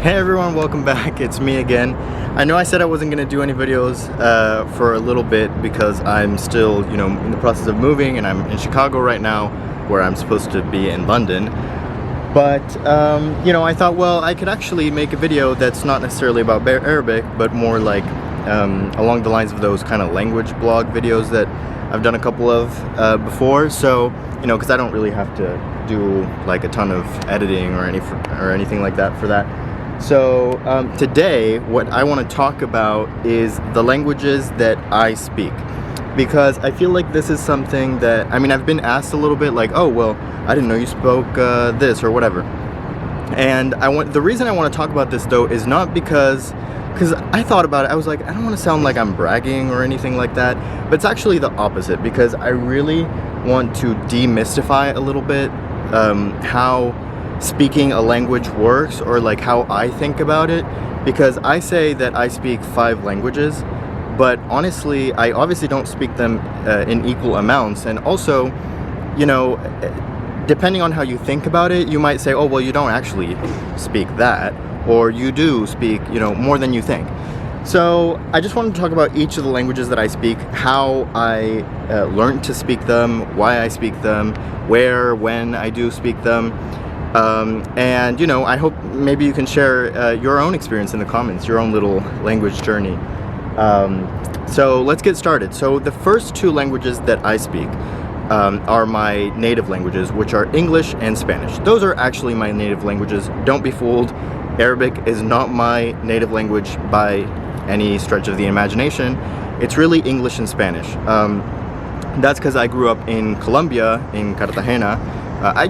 Hey everyone, welcome back. It's me again. I know I said I wasn't going to do any videos for a little bit because I'm still, in the process of moving, and I'm in Chicago right now where I'm supposed to be in London. But, I thought, well, I could actually make a video that's not necessarily about Arabic, but more like along the lines of those kind of language blog videos that I've done a couple of before. So, because I don't really have to do like a ton of editing or anything like that for that. So today what I want to talk about is the languages that I speak, because I feel like this is something that, I've been asked a little bit like, oh well, I didn't know you spoke this or whatever. And the reason I want to talk about this though is not because I thought about it, I was like, I don't want to sound like I'm bragging or anything like that, but it's actually the opposite, because I really want to demystify a little bit how speaking a language works, or like how I think about it, because I say that I speak 5 languages, but honestly I obviously don't speak them in equal amounts. And also, depending on how you think about it, you might say, oh well, you don't actually speak that, or you do speak more than you think. So I just wanted to talk about each of the languages that I speak, how I learned to speak them, why I speak them, when I do speak them. And I hope maybe you can share your own experience in the comments, your own little language journey. So let's get started. So the first 2 languages that I speak are my native languages, which are English and Spanish. Those are actually my native languages. Don't be fooled. Arabic is not my native language by any stretch of the imagination. It's really English and Spanish. That's because I grew up in Colombia, in Cartagena.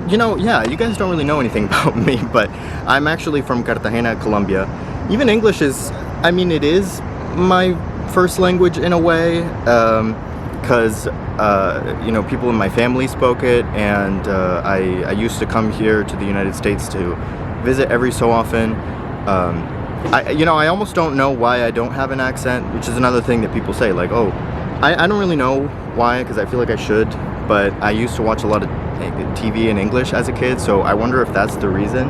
You guys don't really know anything about me, but I'm actually from Cartagena, Colombia. Even English is, it is my first language in a way, because, people in my family spoke it, and I used to come here to the United States to visit every so often. I almost don't know why I don't have an accent, which is another thing that people say, like, oh, I don't really know why, because I feel like I should, but I used to watch a lot of TV in English as a kid, so I wonder if that's the reason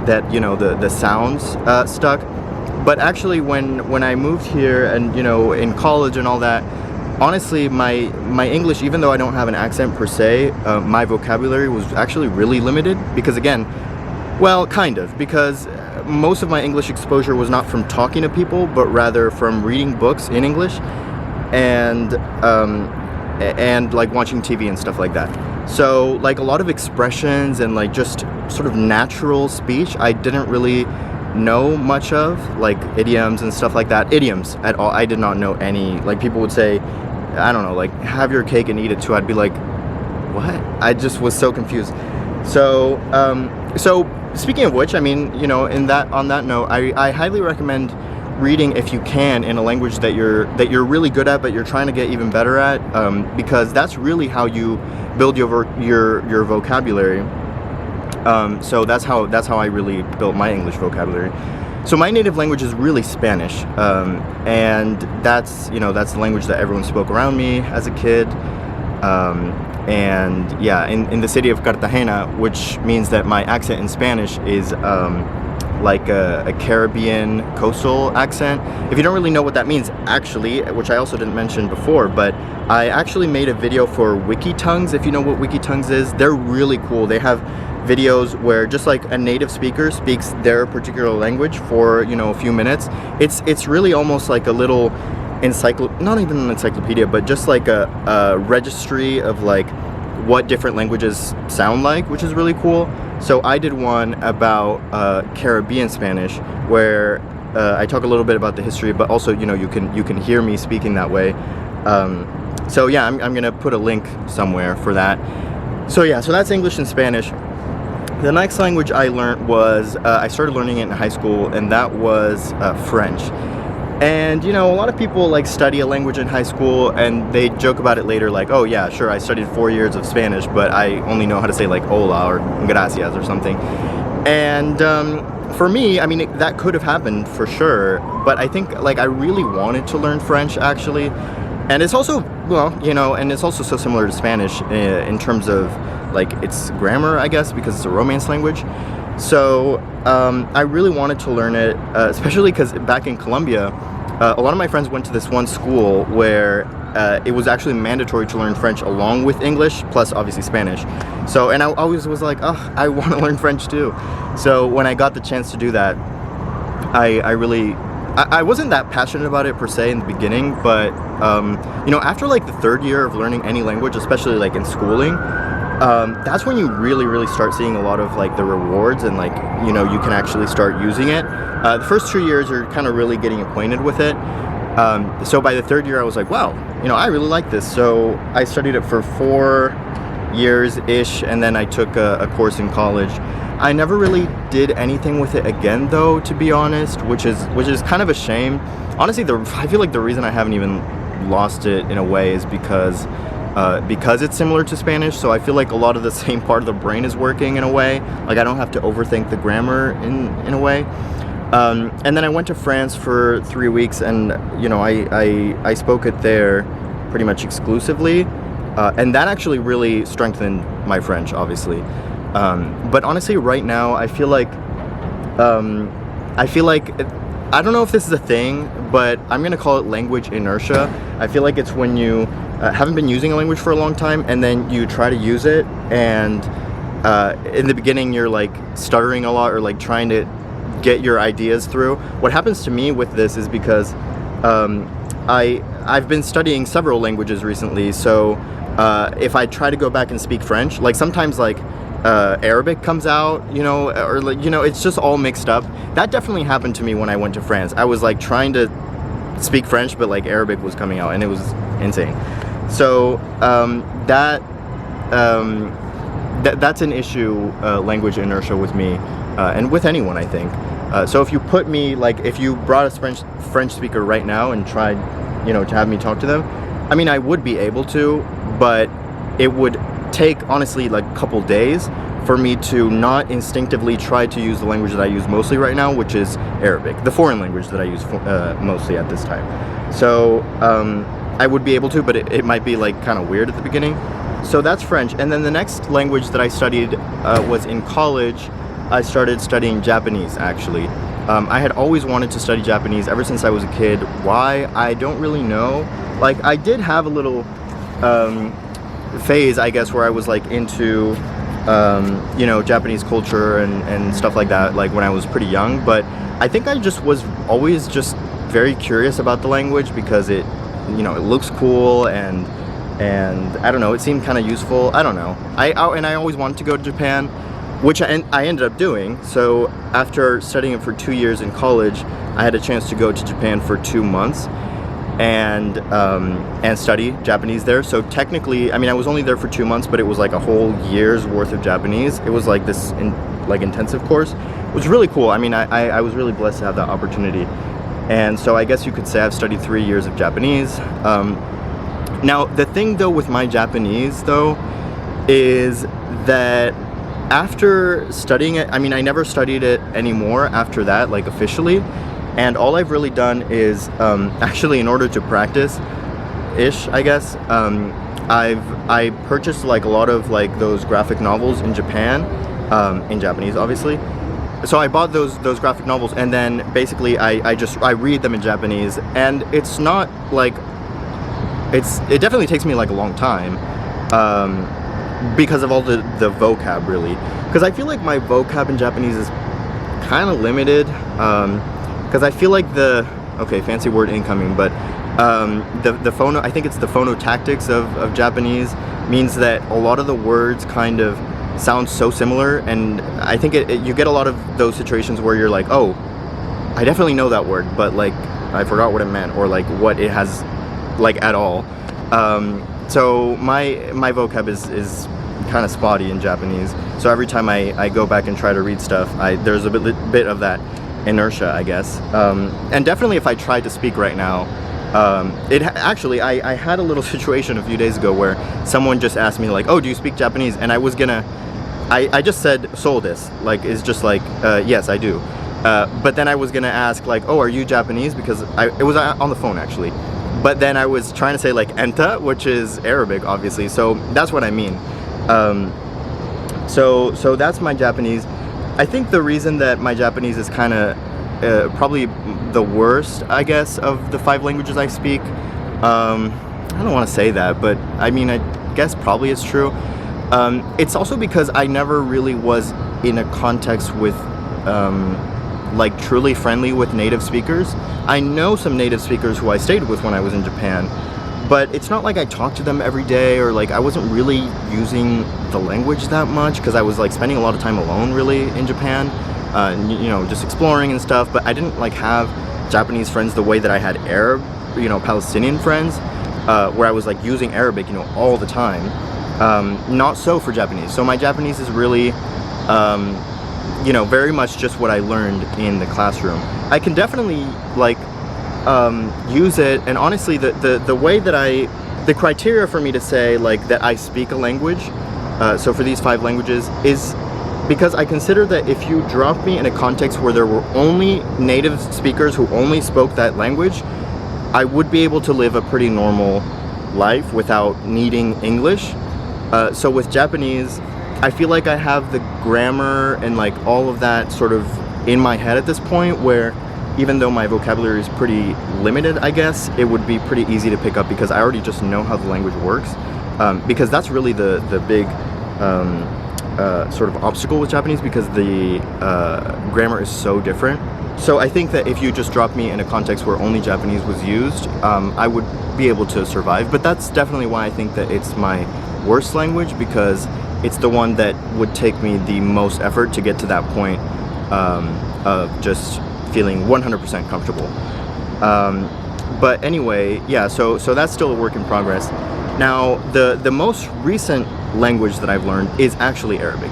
that the sounds stuck. But actually when I moved here and in college and all that, honestly my English, even though I don't have an accent per se, my vocabulary was actually really limited, because again, well, kind of, because most of my English exposure was not from talking to people, but rather from reading books in English and like watching TV and stuff like that. So like a lot of expressions and like just sort of natural speech I didn't really know much of, like idioms and stuff like that. Idioms at all, I did not know any. Like people would say, I don't know, like have your cake and eat it too. I'd be like, what? I just was so confused. So speaking of which, on that note, I highly recommend reading, if you can, in a language that you're really good at, but you're trying to get even better at, because that's really how you build your vocabulary. So that's how I really built my English vocabulary. So my native language is really Spanish, and that's the language that everyone spoke around me as a kid. And yeah, in the city of Cartagena, which means that my accent in Spanish is like a Caribbean coastal accent. If you don't really know what that means, actually, which I also didn't mention before, but I actually made a video for Wiki Tongues. If you know what Wiki Tongues is, they're really cool. They have videos where just like a native speaker speaks their particular language for a few minutes. It's really almost like a little not even an encyclopedia, but just like a registry of like what different languages sound like, which is really cool. So I did one about Caribbean Spanish, where I talk a little bit about the history, but also you can hear me speaking that way. So yeah, I'm gonna put a link somewhere for that. So yeah, so that's English and Spanish. The next language I learned was I started learning it in high school, and that was French. And a lot of people like study a language in high school and they joke about it later, like, oh yeah, sure, I studied 4 years of Spanish, but I only know how to say like hola or gracias or something. And for me, that could have happened for sure, but I think like I really wanted to learn French actually. And it's also, and it's also so similar to Spanish in terms of like its grammar, I guess, because it's a Romance language. So I really wanted to learn it, especially because back in Colombia, a lot of my friends went to this one school where it was actually mandatory to learn French along with English, plus obviously Spanish. So, and I always was like, oh, I want to learn French too. So when I got the chance to do that, I wasn't that passionate about it per se in the beginning, but you know, after like the third year of learning any language, especially like in schooling, that's when you really start seeing a lot of like the rewards, and like, you know, you can actually start using it. The first 2 years you're kind of really getting acquainted with it. So by the third year I was like, wow, you know, I really like this. So I studied it for 4 years-ish, and then I took a course in college. I never really did anything with it again though, to be honest, which is kind of a shame. Honestly, I feel like the reason I haven't even lost it in a way is because it's similar to Spanish, so I feel like a lot of the same part of the brain is working in a way. Like I don't have to overthink the grammar in a way. And then I went to France for 3 weeks, and you know, I spoke it there pretty much exclusively, and that actually really strengthened my French, obviously. But honestly, right now, I feel like I don't know if this is a thing, but I'm gonna call it language inertia. I feel like it's when you haven't been using a language for a long time, and then you try to use it, and in the beginning you're like stuttering a lot, or like trying to get your ideas through. What happens to me with this is because I've been studying several languages recently, so if I try to go back and speak French, like sometimes like Arabic comes out, you know, or like, you know, it's just all mixed up. That definitely happened to me when I went to France. I was like trying to speak French, but like Arabic was coming out, and it was insane. So that's an issue, language inertia with me, and with anyone, I think. So if you put me, like if you brought a French speaker right now and tried, you know, to have me talk to them, I mean, I would be able to, but it would take honestly like a couple days for me to not instinctively try to use the language that I use mostly right now, which is Arabic, the foreign language that I use mostly at this time. So I would be able to, but it might be like kind of weird at the beginning. So that's French. And then the next language that I studied was in college. I started studying Japanese, actually. I had always wanted to study Japanese ever since I was a kid. Why? I don't really know. Like, I did have a little phase, I guess, where I was like into you know, Japanese culture and stuff like that, like when I was pretty young. But I think I just was always just very curious about the language because it, you know, it looks cool, and I don't know, it seemed kind of useful. I don't know. I always wanted to go to Japan, which I ended up doing. So after studying it for 2 years in college, I had a chance to go to Japan for 2 months and study Japanese there. So technically, I mean, I was only there for 2 months, but it was like a whole year's worth of Japanese. It was like this intensive course. It was really cool. I mean, I was really blessed to have that opportunity. And so I guess you could say I've studied 3 years of Japanese. Now, the thing though with my Japanese though is that after studying it, I mean, I never studied it anymore after that, like officially. And all I've really done is, actually, in order to practice-ish, I guess, I purchased like a lot of like those graphic novels in Japan, in Japanese, obviously. So I bought those graphic novels, and then basically I read them in Japanese, and it's not like, it definitely takes me like a long time, because of all the vocab, really. Because I feel like my vocab in Japanese is kind of limited, because I feel like okay, fancy word incoming, but I think it's the phonotactics of Japanese means that a lot of the words kind of sound so similar, and I think you get a lot of those situations where you're like, oh, I definitely know that word, but like I forgot what it meant, or like what it has like at all. So my vocab is kind of spotty in Japanese, so every time I go back and try to read stuff, there's a bit of that inertia, I guess. And definitely if I tried to speak right now, actually I had a little situation a few days ago where someone just asked me like, oh, do you speak Japanese? And I just said "そうです," like it's just like yes, I do. But then I was gonna ask like, oh, are you Japanese? Because it was on the phone actually. But then I was trying to say like "enta," which is Arabic, obviously. So that's what I mean. So that's my Japanese. I think the reason that my Japanese is kind of probably the worst, I guess, of the 5 languages I speak, I don't want to say that, but I mean, I guess probably it's true. It's also because I never really was in a context with like truly friendly with native speakers. I know some native speakers who I stayed with when I was in Japan, but it's not like I talked to them every day, or like I wasn't really using the language that much because I was like spending a lot of time alone really in Japan, you know, just exploring and stuff. But I didn't like have Japanese friends the way that I had Arab, you know, Palestinian friends, where I was like using Arabic, you know, all the time. Not so for Japanese. So my Japanese is really, you know, very much just what I learned in the classroom. I can definitely like use it, and honestly the way that the criteria for me to say like that I speak a language, so for these 5 languages, is because I consider that if you drop me in a context where there were only native speakers who only spoke that language, I would be able to live a pretty normal life without needing English. So with Japanese, I feel like I have the grammar and like all of that sort of in my head at this point, where even though my vocabulary is pretty limited, I guess, it would be pretty easy to pick up because I already just know how the language works. Because that's really the big sort of obstacle with Japanese, because the grammar is so different. So I think that if you just drop me in a context where only Japanese was used, I would be able to survive. But that's definitely why I think that it's my worst language, because it's the one that would take me the most effort to get to that point of just feeling 100% comfortable. But anyway, yeah, so that's still a work in progress. Now, the most recent language that I've learned is actually Arabic.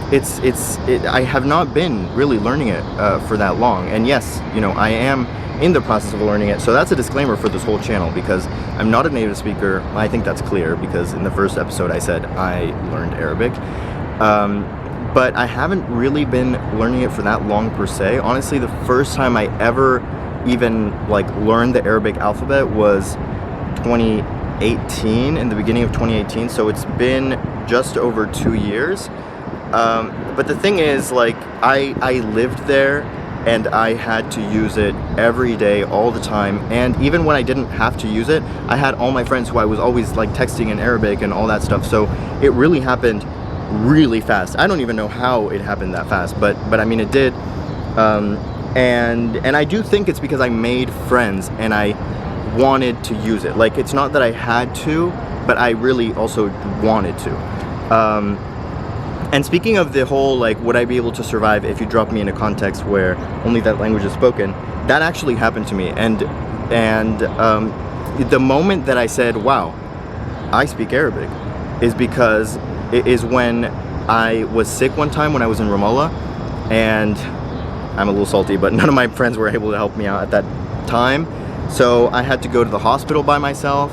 I have not been really learning it for that long, and yes, you know, I am in the process of learning it. So that's a disclaimer for this whole channel, because I'm not a native speaker. I think that's clear because in the first episode I said I learned Arabic. But I haven't really been learning it for that long per se. Honestly, the first time I ever even like learned the Arabic alphabet was 2018, in the beginning of 2018. So it's been just over 2 years. But the thing is, like, I lived there and I had to use it every day, all the time. And even when I didn't have to use it, I had all my friends who I was always like texting in Arabic and all that stuff. So it really happened really fast. I don't even know how it happened that fast, but I mean, it did. And I do think it's because I made friends and I wanted to use it. Like, it's not that I had to, but I really also wanted to. And speaking of the whole, like, would I be able to survive if you drop me in a context where only that language is spoken, that actually happened to me. And the moment that I said, wow, I speak Arabic, is because it is when I was sick one time when I was in Ramallah, and I'm a little salty, but none of my friends were able to help me out at that time. So I had to go to the hospital by myself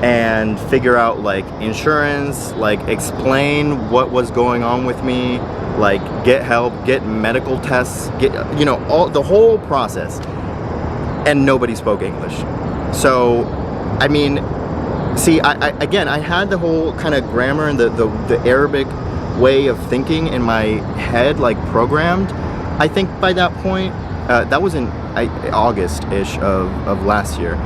and figure out like insurance, like explain what was going on with me, like get help, get medical tests, get, you know, all the whole process. And nobody spoke English. So, I mean, see, I had the whole kind of grammar and the Arabic way of thinking in my head, like programmed. I think by that point, that was in August-ish of last year.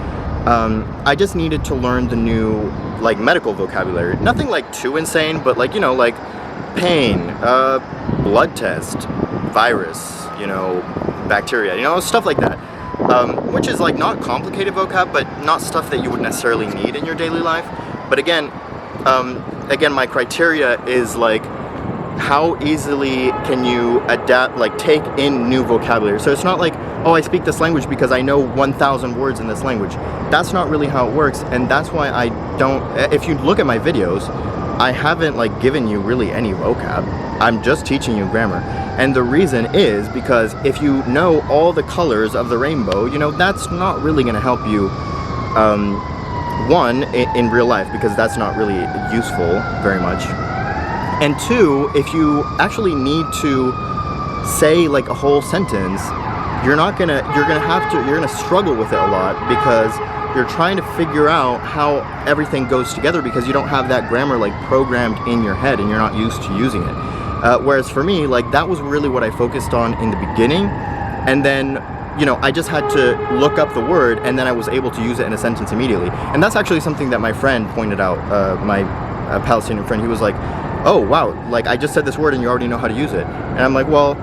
I just needed to learn the new, like, medical vocabulary. Nothing like too insane, but like, you know, like pain, blood test, virus, you know, bacteria, you know, stuff like that. Which is like not complicated vocab, but not stuff that you would necessarily need in your daily life. But again, my criteria is like, how easily can you adapt, like take in new vocabulary? So it's not like, oh, I speak this language because I know 1,000 words in this language. That's not really how it works, and that's why I don't, if you look at my videos, I haven't like given you really any vocab. I'm just teaching you grammar. And the reason is because if you know all the colors of the rainbow, you know, that's not really gonna help you, one, in real life, because that's not really useful very much. And two, if you actually need to say like a whole sentence, you're gonna struggle with it a lot, because you're trying to figure out how everything goes together, because you don't have that grammar like programmed in your head and you're not used to using it. Whereas for me, like, that was really what I focused on in the beginning, and then, you know, I just had to look up the word, and then I was able to use it in a sentence immediately. And that's actually something that my friend pointed out, my Palestinian friend. He was like, oh wow, like, I just said this word and you already know how to use it. And I'm like, well,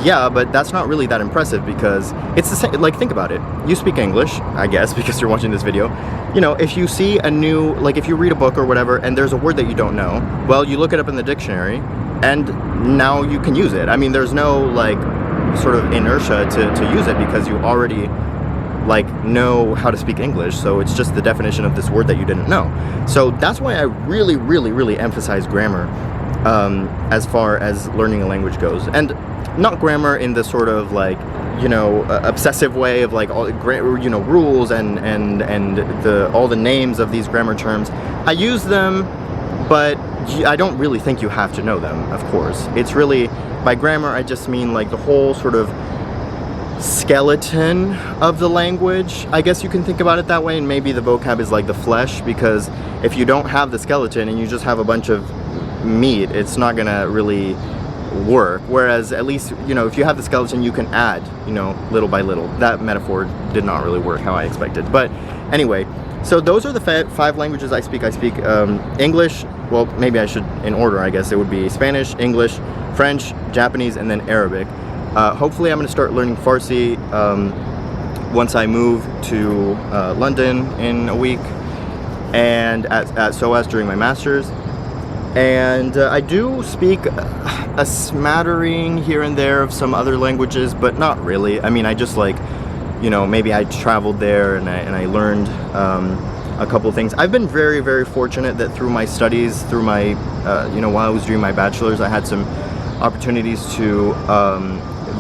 yeah, but that's not really that impressive, because it's the same. Like, think about it. You speak English, I guess, because you're watching this video. You know, if you see a new, like, if you read a book or whatever and there's a word that you don't know, well, you look it up in the dictionary and now you can use it. I mean, there's no, like, sort of inertia to use it, because you already, like, know how to speak English. So it's just the definition of this word that you didn't know. So that's why I really emphasize grammar as far as learning a language goes. And not grammar in the sort of, like, you know, obsessive way of, like, all, you know, rules and all the names of these grammar terms. I use them, but I don't really think you have to know them, of course. It's really, by grammar, I just mean, like, the whole sort of skeleton of the language. I guess you can think about it that way, and maybe the vocab is like the flesh, because if you don't have the skeleton and you just have a bunch of meat, it's not gonna really work. Whereas at least, you know, if you have the skeleton, you can add, you know, little by little. That metaphor did not really work how I expected. But anyway, so those are the 5 languages I speak. I speak English, well, maybe I should, in order, I guess. It would be Spanish, English, French, Japanese, and then Arabic. Hopefully I'm going to start learning Farsi once I move to London in a week, and at SOAS during my master's. And I do speak a smattering here and there of some other languages, but not really. I mean, I just, like, you know, maybe I traveled there and I learned a couple things. I've been very fortunate that through my studies, through my, you know, while I was doing my bachelor's, I had some opportunities to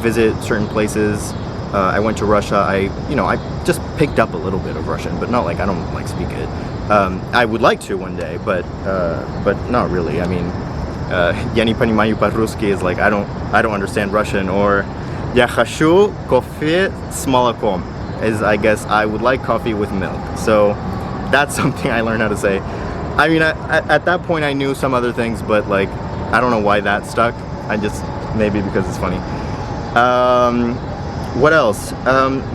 visit certain places. I went to Russia. I just picked up a little bit of Russian, but not like, I don't, like, speak it. I would like to one day, but not really. I mean, я не понимаю по-русски is like, I don't understand Russian. Or я хочу кофе с молоком is, I guess, I would like coffee with milk. So that's something I learned how to say. I mean, at that point I knew some other things, but, like, I don't know why that stuck. I just, maybe because it's funny. What else?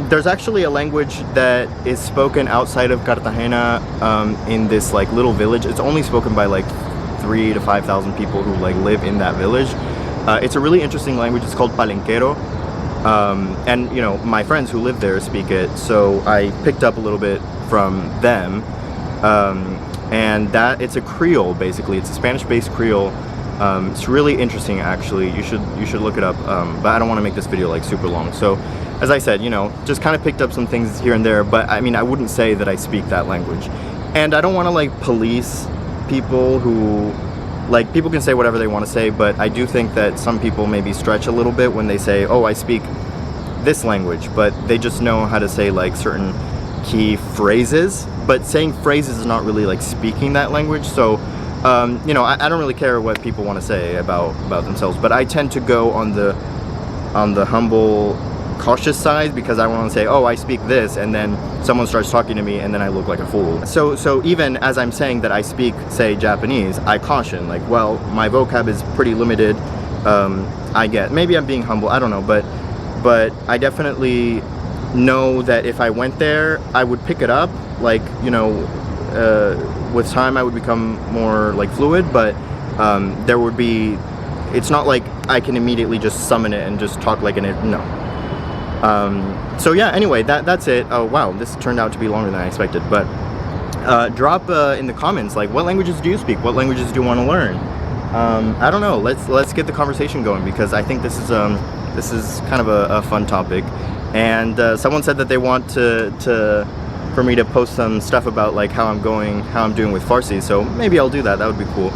There's actually a language that is spoken outside of Cartagena in this, like, little village. It's only spoken by, like, 3,000 to 5,000 people who, like, live in that village. It's a really interesting language. It's called Palenquero. And, you know, my friends who live there speak it, so I picked up a little bit from them. And that, it's a Creole, basically. It's a Spanish-based Creole. It's really interesting, actually. You should look it up, but I don't want to make this video, like, super long. So, as I said, you know, just kind of picked up some things here and there, but I mean, I wouldn't say that I speak that language. And I don't want to, like, police people who, like, people can say whatever they want to say, but I do think that some people maybe stretch a little bit when they say, oh, I speak this language, but they just know how to say, like, certain key phrases, but saying phrases is not really, like, speaking that language. So you know, I don't really care what people want to say about themselves, but I tend to go on the humble, cautious side, because I want to say, oh, I speak this, and then someone starts talking to me and then I look like a fool. So even as I'm saying that I speak, say, Japanese, I caution, like, well, my vocab is pretty limited. I get, maybe I'm being humble, I don't know, but I definitely know that if I went there, I would pick it up, like, you know, with time I would become more, like, fluid, but there would be, it's not like I can immediately just summon it and just talk like an, no. So yeah, anyway, that's it. Oh wow, this turned out to be longer than I expected, but drop in the comments, like, what languages do you speak? What languages do you want to learn? I don't know, let's get the conversation going, because I think this is kind of a fun topic. And someone said that they want for me to post some stuff about, like, how I'm doing with Farsi, so maybe I'll do that. That would be cool.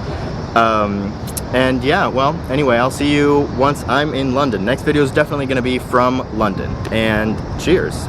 And yeah, well, anyway, I'll see you once I'm in London. Next video is definitely going to be from London, and cheers.